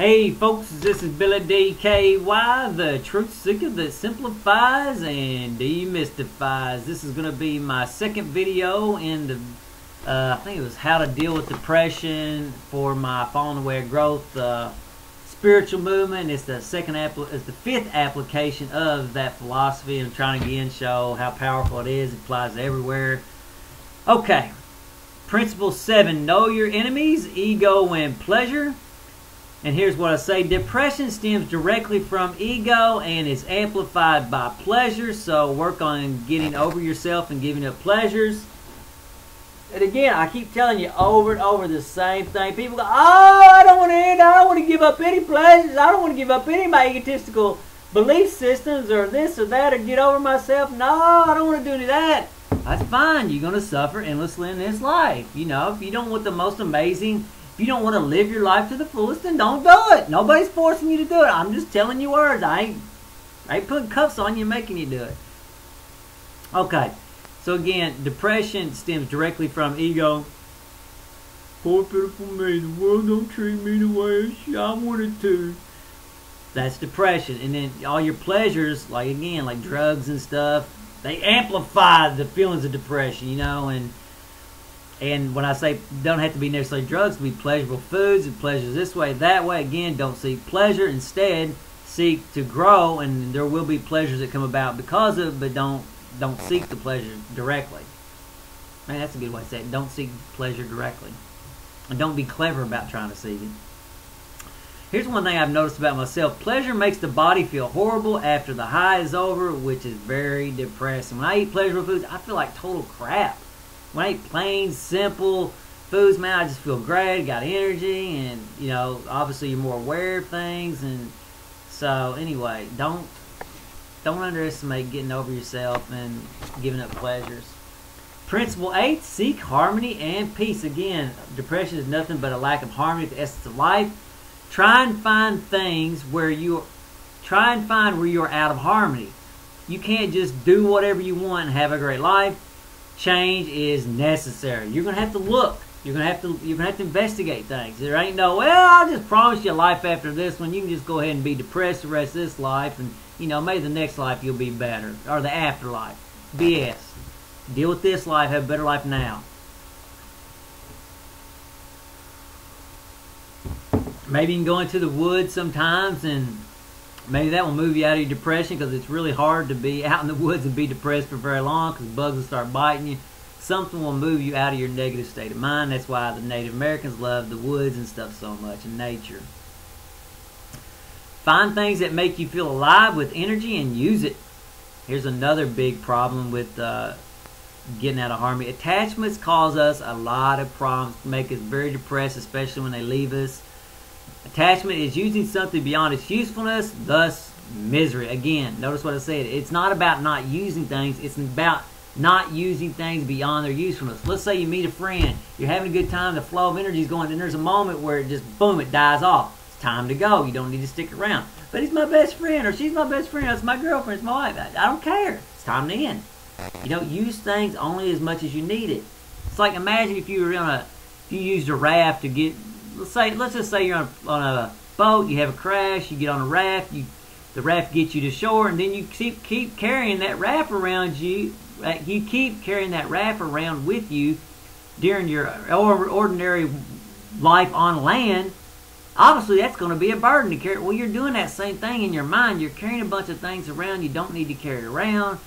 Hey folks, this is Billy DKY, the truth seeker that simplifies and demystifies. This is going to be my second video in the, I think it was how to deal with depression for my falling away of growth spiritual movement. It's the fifth application of that philosophy. I'm trying to again show how powerful it is. It applies everywhere. Okay, principle 7: know your enemies, ego and pleasure. And here's what I say: depression stems directly from ego and is amplified by pleasure. So work on getting over yourself and giving up pleasures. And again, I keep telling you over and over the same thing. People go, oh, I don't want to give up any pleasures. I don't want to give up any of my egotistical belief systems or this or that or get over myself. No, I don't want to do any of that. That's fine. You're going to suffer endlessly in this life. You know, if you don't want the most amazing, if you don't want to live your life to the fullest, then don't do it. Nobody's forcing you to do it. I'm just telling you words. I ain't putting cuffs on you and making you do it. Okay. So again, depression stems directly from ego. Poor pitiful me. The world don't treat me the way I wanted to. That's depression. And then all your pleasures, like again, like drugs and stuff, they amplify the feelings of depression, you know. And when I say don't have to be necessarily drugs, it can be pleasurable foods and pleasures this way, that way. Again, don't seek pleasure. Instead, seek to grow, and there will be pleasures that come about because of it, but don't seek the pleasure directly. Man, that's a good way to say it. Don't seek pleasure directly. And don't be clever about trying to seek it. Here's one thing I've noticed about myself. Pleasure makes the body feel horrible after the high is over, which is very depressing. When I eat pleasurable foods, I feel like total crap. When I eat plain, simple foods, man, I just feel great, got energy, and, you know, obviously you're more aware of things. And so, anyway, don't underestimate getting over yourself and giving up pleasures. Principle 8, seek harmony and peace. Again, depression is nothing but a lack of harmony with the essence of life. Try and find where you're out of harmony. You can't just do whatever you want and have a great life. Change is necessary. You're gonna have to look. You're gonna have to investigate things. There ain't no, well, I'll just promise you a life after this one. You can just go ahead and be depressed the rest of this life, and you know, maybe the next life you'll be better, or the afterlife. BS. Deal with this life. Have a better life now. Maybe you can go into the woods sometimes, and maybe that will move you out of your depression, because it's really hard to be out in the woods and be depressed for very long, because bugs will start biting you. Something will move you out of your negative state of mind. That's why the Native Americans love the woods and stuff so much, and nature. Find things that make you feel alive with energy and use it. Here's another big problem with getting out of harmony. Attachments cause us a lot of problems, make us very depressed, especially when they leave us. Attachment is using something beyond its usefulness, thus misery. Again, notice what I said. It's not about not using things. It's about not using things beyond their usefulness. Let's say you meet a friend. You're having a good time. The flow of energy is going, and there's a moment where it just, boom, it dies off. It's time to go. You don't need to stick around. But he's my best friend, or she's my best friend. That's my girlfriend. It's my wife. I don't care. It's time to end. You don't use things only as much as you need it. It's like, imagine if you used a raft to get, let's just say you're on a boat, you have a crash, you get on a raft, the raft gets you to shore, and then you keep carrying that raft around you. You keep carrying that raft around with you during your ordinary life on land. Obviously, that's going to be a burden to carry. Well, you're doing that same thing in your mind. You're carrying a bunch of things around you don't need to carry around.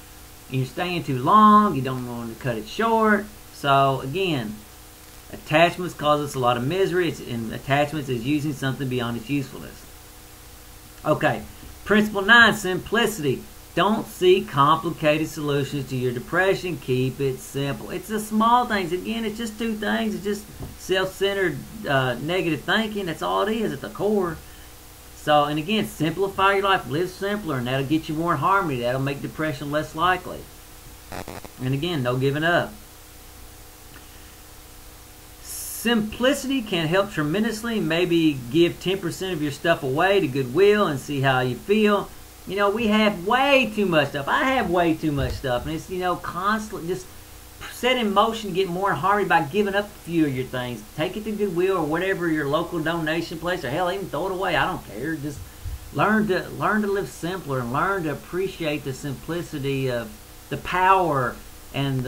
You're staying too long. You don't want to cut it short. So, again, attachments cause us a lot of misery, and attachments is using something beyond its usefulness. Okay, principle 9, simplicity. Don't seek complicated solutions to your depression. Keep it simple. It's the small things. Again, it's just two things. It's just self-centered negative thinking. That's all it is at the core. So, and again, simplify your life. Live simpler, and that'll get you more in harmony. That'll make depression less likely. And again, no giving up. Simplicity can help tremendously. Maybe give 10% of your stuff away to Goodwill and see how you feel. You know, we have way too much stuff. I have way too much stuff. And it's, you know, constantly just set in motion to get more in harmony by giving up a few of your things. Take it to Goodwill or whatever your local donation place, or hell, even throw it away. I don't care. Just learn to live simpler and learn to appreciate the simplicity of the power and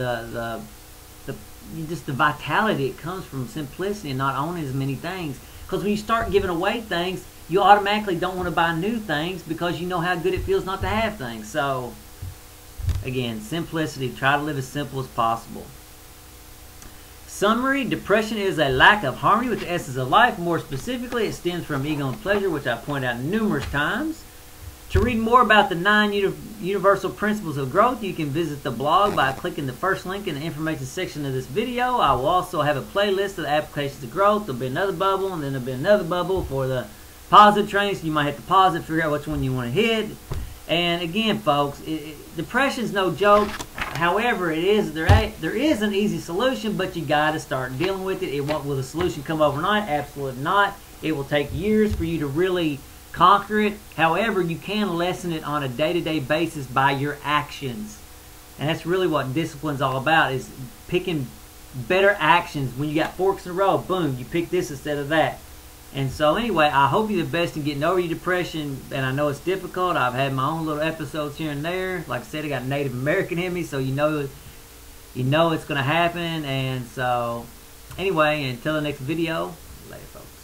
just the vitality that comes from simplicity and not owning as many things. Because when you start giving away things, you automatically don't want to buy new things because you know how good it feels not to have things. So again, simplicity. Try to live as simple as possible. Summary: depression is a lack of harmony with the essence of life. More specifically, it stems from ego and pleasure, which I pointed out numerous times. To read more about the 9 universal principles of growth, you can visit the blog by clicking the first link in the information section of this video. I will also have a playlist of the applications of growth. There'll be another bubble, and then there'll be another bubble for the positive training, so you might have to pause it, figure out which one you want to hit. And again, folks, depression's no joke. However, there is an easy solution, but you got to start dealing with it. Will the solution come overnight? Absolutely not. It will take years for you to really conquer it. However, you can lessen it on a day-to-day basis by your actions. And that's really what discipline's all about, is picking better actions. When you got forks in the road, boom, you pick this instead of that. And so anyway, I hope you're the best in getting over your depression. And I know it's difficult. I've had my own little episodes here and there. Like I said, I got Native American in me, so you know it's going to happen. And so anyway, until the next video, later folks.